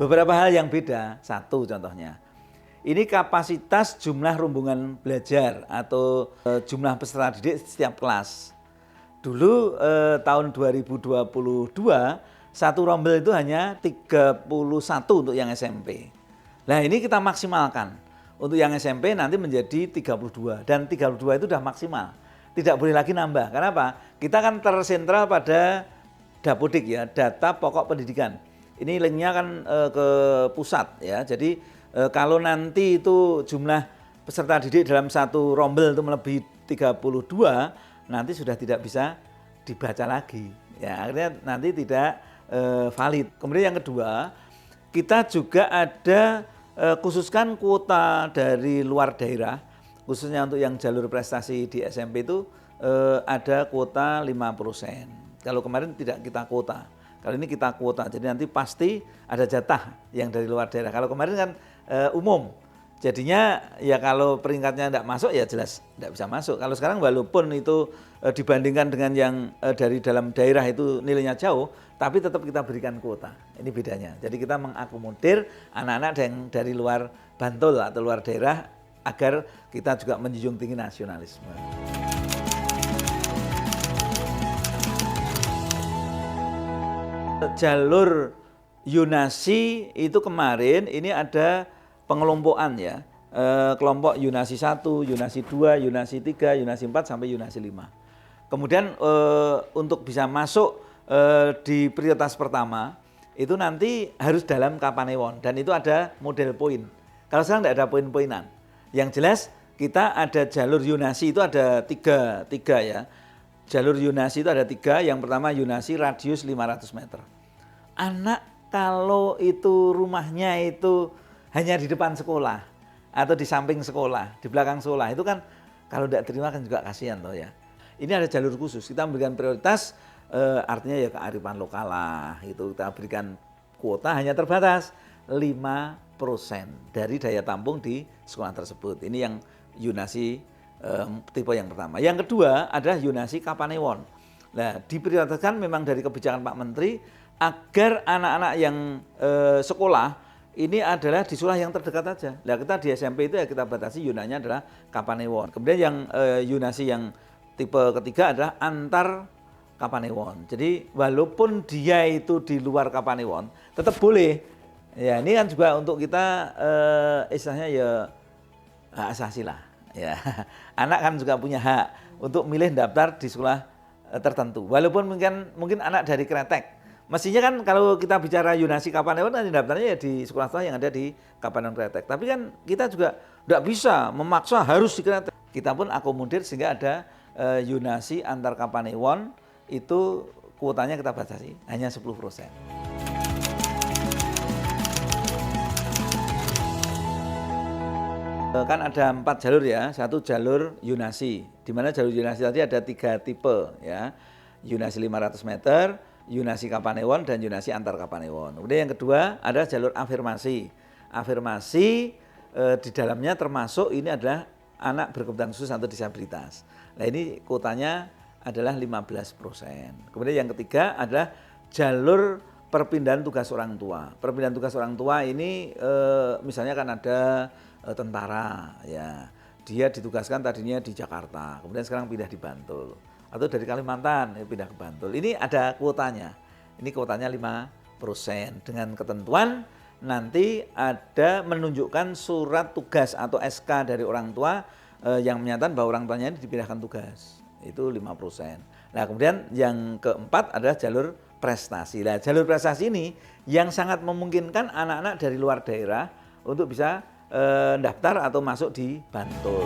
Beberapa hal yang beda, satu contohnya. Ini kapasitas jumlah rombongan belajar atau jumlah peserta didik setiap kelas. Dulu tahun 2022, satu rombel itu hanya 31 untuk yang SMP. Nah ini kita maksimalkan. Untuk yang SMP nanti menjadi 32. Dan 32 itu sudah maksimal. Tidak boleh lagi nambah. Kenapa? Kita kan tersentral pada Dapodik ya, data pokok pendidikan. Ini linknya kan ke pusat ya. Jadi kalau nanti itu jumlah peserta didik dalam satu rombel itu melebihi 32, nanti sudah tidak bisa dibaca lagi. Ya, akhirnya nanti tidak valid. Kemudian yang kedua, kita juga ada khususkan kuota dari luar daerah, khususnya untuk yang jalur prestasi di SMP itu ada kuota 5%. Kalau kemarin tidak kita kuota. Kali ini kita kuota, jadi nanti pasti ada jatah yang dari luar daerah. Kalau kemarin kan umum, jadinya ya kalau peringkatnya tidak masuk ya jelas tidak bisa masuk. Kalau sekarang walaupun itu dibandingkan dengan yang dari dalam daerah itu nilainya jauh, tapi tetap kita berikan kuota. Ini bedanya. Jadi kita mengakomodir anak-anak yang dari luar Bantul atau luar daerah agar kita juga menjunjung tinggi nasionalisme. Jalur Yunasi itu kemarin ini ada pengelompokan ya, kelompok Yunasi 1, Yunasi 2, Yunasi 3, Yunasi 4 sampai Yunasi 5. Kemudian untuk bisa masuk di prioritas pertama itu nanti harus dalam Kapanewon dan itu ada model poin. Kalau sekarang tidak ada poin-poinan. Yang jelas kita ada jalur Yunasi itu ada tiga ya. Jalur Yunasi itu ada 3, yang pertama Yunasi radius 500 meter. Anak kalau itu rumahnya itu hanya di depan sekolah atau di samping sekolah, di belakang sekolah, itu kan kalau tidak terima kan juga kasihan toh ya. Ini ada jalur khusus, kita memberikan prioritas, artinya ya kearifan lokal lah, itu kita berikan kuota hanya terbatas 5% dari daya tampung di sekolah tersebut. Ini yang Yunasi tipe yang pertama. Yang kedua adalah Yunasi Kapanewon. Nah, diprioritaskan memang dari kebijakan Pak Menteri agar anak-anak yang sekolah ini adalah di sekolah yang terdekat aja. Nah, kita di SMP itu ya kita batasi Yunanya adalah Kapanewon. Kemudian yang Yunasi yang tipe ketiga adalah antar Kapanewon. Jadi walaupun dia itu di luar Kapanewon tetap boleh. Ya, ini kan juga untuk kita istilahnya ya hak asasi lah. Ya, anak kan juga punya hak untuk milih daftar di sekolah tertentu. Walaupun mungkin anak dari Kretek. Mestinya kan kalau kita bicara Yunasi Kapanewon nanti daftarnya ya di sekolah-sekolah yang ada di Kapanewon Kretek. Tapi kan kita juga tidak bisa memaksa harus di Kretek. Kita pun akomodir sehingga ada Yunasi antar Kapanewon itu kuotanya kita batasi hanya 10%. Kan ada 4 jalur ya, satu jalur Yunasi, di mana jalur Yunasi tadi ada 3 tipe ya, Yunasi 500 meter, Yunasi Kapanewon dan Yunasi antar Kapanewon. Kemudian yang kedua ada jalur afirmasi. Afirmasi di dalamnya termasuk ini adalah anak berkebutuhan khusus atau disabilitas. Nah ini kuotanya adalah 15%. Kemudian yang ketiga adalah jalur perpindahan tugas orang tua. Perpindahan tugas orang tua ini misalnya kan ada tentara ya, dia ditugaskan tadinya di Jakarta, kemudian sekarang pindah di Bantul, atau dari Kalimantan pindah ke Bantul. Ini ada kuotanya, ini kuotanya 5% dengan ketentuan nanti ada menunjukkan surat tugas atau SK dari orang tua yang menyatakan bahwa orang tuanya ini dipindahkan tugas, itu 5%. Nah kemudian yang keempat adalah jalur prestasi. Nah jalur prestasi ini yang sangat memungkinkan anak-anak dari luar daerah untuk bisa daftar atau masuk di Bantul.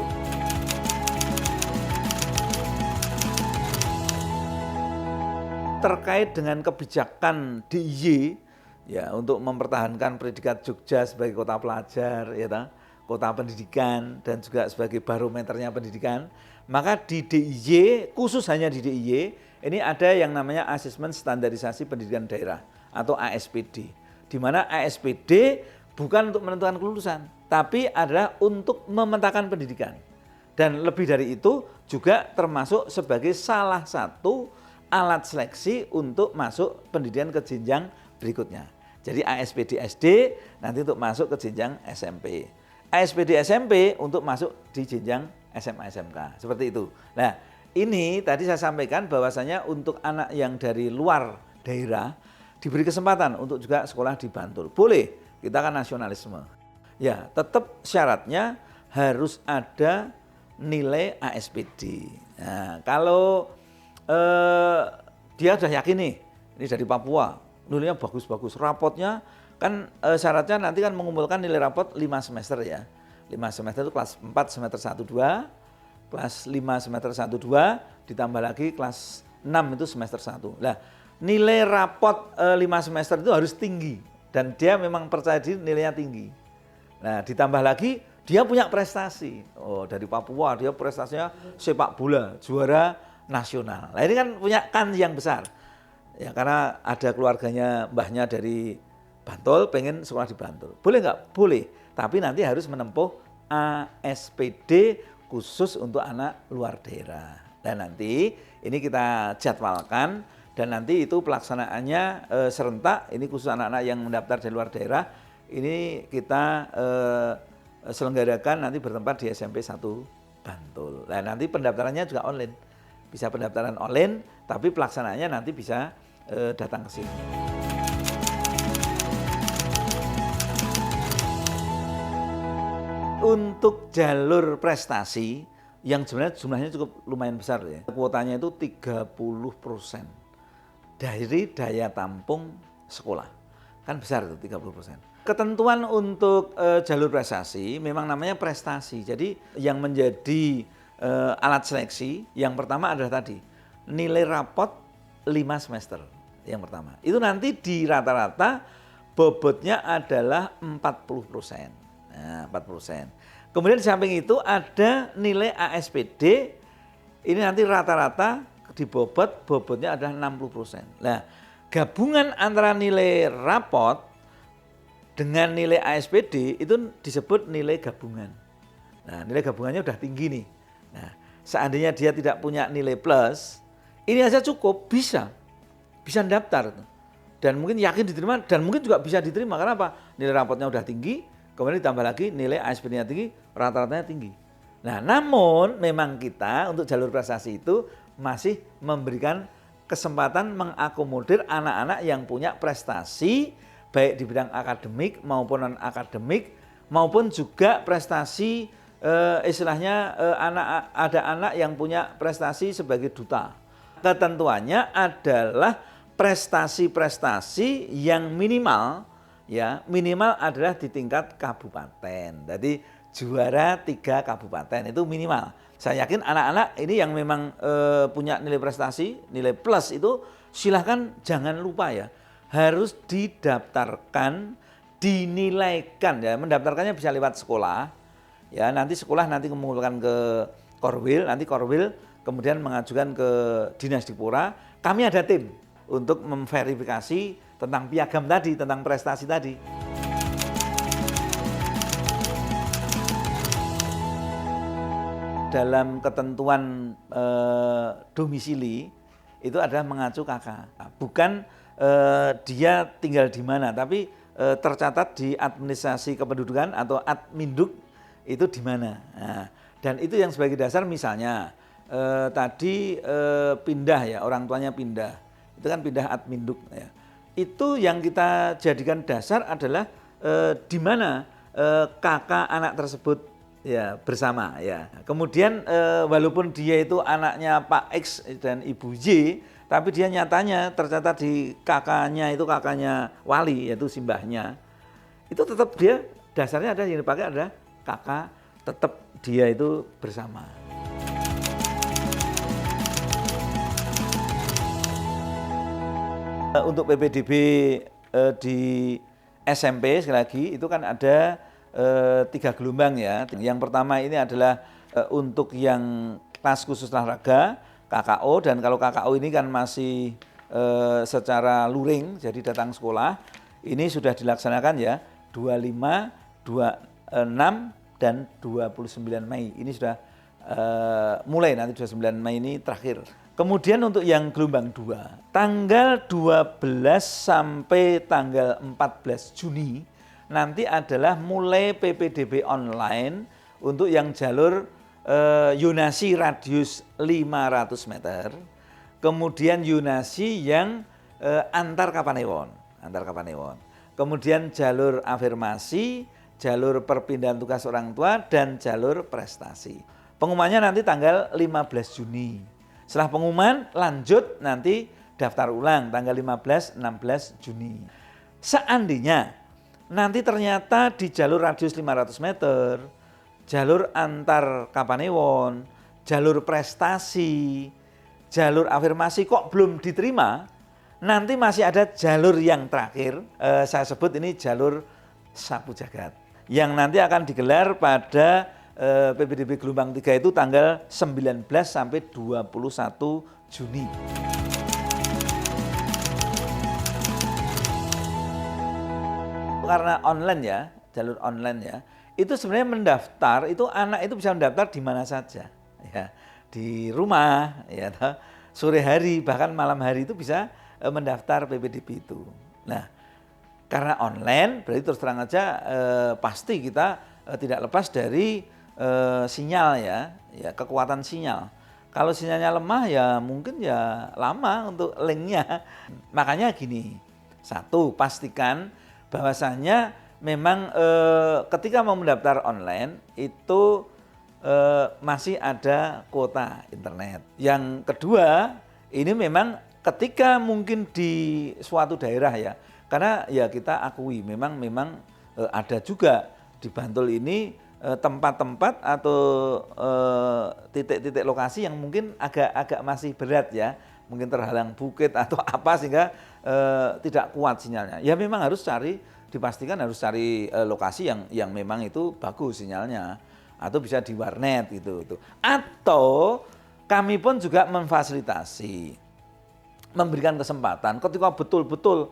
Terkait dengan kebijakan DIY ya untuk mempertahankan predikat Jogja sebagai kota pelajar ya, kota pendidikan dan juga sebagai barometernya pendidikan, maka di DIY, khusus hanya di DIY ini ada yang namanya Asesmen Standarisasi Pendidikan Daerah atau ASPD, di mana ASPD bukan untuk menentukan kelulusan, tapi adalah untuk memetakan pendidikan. Dan lebih dari itu juga termasuk sebagai salah satu alat seleksi untuk masuk pendidikan ke jenjang berikutnya. Jadi ASPD SD nanti untuk masuk ke jenjang SMP. ASPD SMP untuk masuk di jenjang SMA SMK. Seperti itu. Nah, ini tadi saya sampaikan bahwasanya untuk anak yang dari luar daerah diberi kesempatan untuk juga sekolah di Bantul. Boleh, kita kan nasionalisme. Ya, tetap syaratnya harus ada nilai ASPD. Nah, kalau dia sudah yakin nih, ini dari Papua, nilainya bagus-bagus, rapotnya kan syaratnya nanti kan mengumpulkan nilai rapot 5 semester ya. 5 semester itu kelas 4 semester 1 2, kelas 5 semester 1 2, ditambah lagi kelas 6 itu semester 1. Nah, nilai rapot 5 semester itu harus tinggi dan dia memang percaya diri nilainya tinggi. Nah, ditambah lagi dia punya prestasi. Oh, dari Papua dia prestasinya sepak bola, juara nasional. Nah, ini kan punya kan yang besar. Ya, karena ada keluarganya mbahnya dari Bantul, pengen sekolah di Bantul. Boleh nggak? Boleh. Tapi nanti harus menempuh ASPD khusus untuk anak luar daerah. Dan nanti ini kita jadwalkan dan nanti itu pelaksanaannya serentak. Ini khusus anak-anak yang mendaftar dari luar daerah. Ini kita selenggarakan nanti bertempat di SMP 1 Bantul. Nah, nanti pendaftarannya juga online. Bisa pendaftaran online, tapi pelaksanaannya nanti bisa datang ke sini. Untuk jalur prestasi yang sebenarnya jumlahnya cukup lumayan besar ya. Kuotanya itu 30% dari daya tampung sekolah. Kan besar itu 30%. Ketentuan untuk jalur prestasi memang namanya prestasi. Jadi yang menjadi alat seleksi yang pertama adalah tadi nilai rapot 5 semester yang pertama. Itu nanti di rata-rata bobotnya adalah 40%. Nah, 40%. Kemudian di samping itu ada nilai ASPD. Ini nanti rata-rata bobotnya adalah 60%. Nah, gabungan antara nilai rapot dengan nilai ASPD itu disebut nilai gabungan. Nah, nilai gabungannya udah tinggi nih. Nah, seandainya dia tidak punya nilai plus, ini aja cukup, bisa daftar. Dan mungkin yakin diterima, dan mungkin juga bisa diterima. Karena apa? Nilai rapotnya udah tinggi, kemudian ditambah lagi nilai ASPD-nya tinggi, rata-ratanya tinggi. Nah, namun memang kita untuk jalur prestasi itu masih memberikan kesempatan mengakomodir anak-anak yang punya prestasi, baik di bidang akademik maupun non-akademik, maupun juga prestasi istilahnya ada anak yang punya prestasi sebagai duta. Ketentuannya adalah prestasi-prestasi yang minimal adalah di tingkat kabupaten. Jadi juara 3 kabupaten itu minimal. Saya yakin anak-anak ini yang memang punya nilai prestasi, nilai plus itu silahkan jangan lupa ya, harus didaftarkan, dinilaikan ya. Mendaftarkannya bisa lewat sekolah. Ya, nanti sekolah mengumpulkan ke Korwil, nanti Korwil kemudian mengajukan ke Dinas Dikpora. Kami ada tim untuk memverifikasi tentang piagam tadi, tentang prestasi tadi. Dalam ketentuan domisili itu adalah mengacu KK. Bukan dia tinggal di mana, tapi tercatat di administrasi kependudukan atau Adminduk itu di mana. Nah, dan itu yang sebagai dasar misalnya tadi pindah ya, orang tuanya pindah. Itu kan pindah Adminduk ya. Itu yang kita jadikan dasar adalah di mana kakak anak tersebut ya bersama ya. Kemudian walaupun dia itu anaknya Pak X dan Ibu Y, tapi dia nyatanya tercatat di kakaknya itu kakaknya wali, yaitu simbahnya. Itu tetap dia dasarnya ada yang dipakai adalah kakak, tetap dia itu bersama. Untuk PPDB di SMP sekali lagi itu kan ada 3 gelombang ya. Yang pertama ini adalah untuk yang kelas khusus olahraga, KKO, dan kalau KKO ini kan masih secara luring, jadi datang sekolah. Ini sudah dilaksanakan ya 25, 26 dan 29 Mei. Ini sudah mulai, nanti 29 Mei ini terakhir. Kemudian untuk yang gelombang 2, tanggal 12 sampai tanggal 14 Juni nanti adalah mulai PPDB online untuk yang jalur yonasi radius 500 meter, kemudian yonasi yang antar Kapanewon. Kemudian jalur afirmasi, jalur perpindahan tugas orang tua, dan jalur prestasi. Pengumumannya nanti tanggal 15 Juni. Setelah pengumuman lanjut nanti daftar ulang tanggal 15-16 Juni. Seandainya nanti ternyata di jalur radius 500 meter, jalur antar Kapanewon, jalur prestasi, jalur afirmasi kok belum diterima, nanti masih ada jalur yang terakhir, saya sebut ini jalur sapu jagat, yang nanti akan digelar pada PPDB gelombang 3 itu tanggal 19 sampai 21 Juni. Karena online ya, jalur online ya, itu sebenarnya mendaftar, itu anak itu bisa mendaftar di mana saja, ya, di rumah, ya, sore hari bahkan malam hari itu bisa mendaftar PPDB itu. Nah, karena online berarti terus terang aja pasti kita tidak lepas dari sinyal ya kekuatan sinyal. Kalau sinyalnya lemah ya mungkin ya lama untuk linknya. Makanya gini, satu, pastikan bahwasannya memang ketika mau mendaftar online itu masih ada kuota internet. Yang kedua, ini memang ketika mungkin di suatu daerah ya, karena ya kita akui memang ada juga di Bantul ini tempat-tempat atau titik-titik lokasi yang mungkin agak masih berat ya, mungkin terhalang bukit atau apa sehingga tidak kuat sinyalnya. Ya memang harus dipastikan harus cari lokasi yang memang itu bagus sinyalnya, atau bisa di warnet gitu. Atau kami pun juga memfasilitasi, memberikan kesempatan ketika betul-betul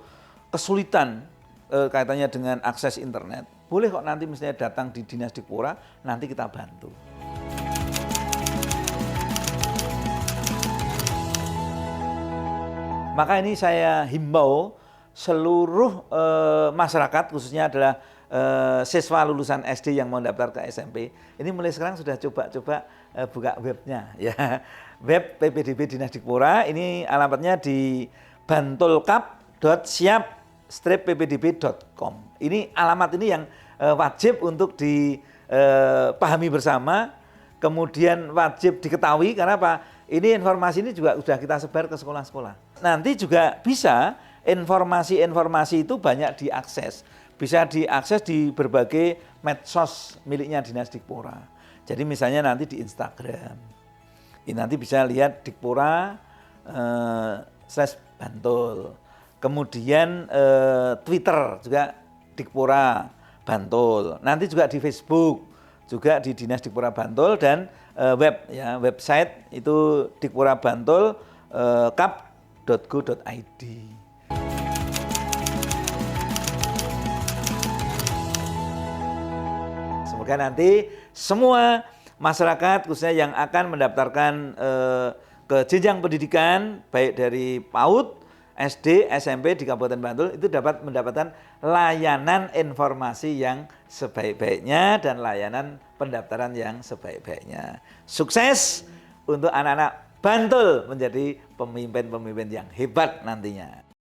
kesulitan kaitannya dengan akses internet, boleh kok nanti misalnya datang di Dinas Dikpora, nanti kita bantu. Maka ini saya himbau seluruh masyarakat, khususnya adalah siswa lulusan SD yang mau daftar ke SMP, ini mulai sekarang sudah coba-coba buka webnya ya. Web PPDB Dinas Dikpora, ini alamatnya di bantulkap.siap-ppdb.com. Ini alamat ini yang wajib untuk dipahami bersama, kemudian wajib diketahui, karena apa? Ini informasi ini juga sudah kita sebar ke sekolah-sekolah. Nanti juga bisa informasi-informasi itu banyak diakses. Bisa diakses di berbagai medsos miliknya Dinas Dikpora. Jadi misalnya nanti di Instagram. Ini nanti bisa lihat Dikpora /Bantul. Kemudian Twitter juga Dikpora Bantul. Nanti juga di Facebook, juga di Dinas Dikpora Bantul, dan website itu Dikpora Bantul kap.go.id. Semoga nanti semua masyarakat khususnya yang akan mendaftarkan ke jenjang pendidikan baik dari PAUD, SD, SMP di Kabupaten Bantul itu dapat mendapatkan layanan informasi yang sebaik-baiknya dan layanan pendaftaran yang sebaik-baiknya. Sukses untuk anak-anak Bantul menjadi pemimpin-pemimpin yang hebat nantinya.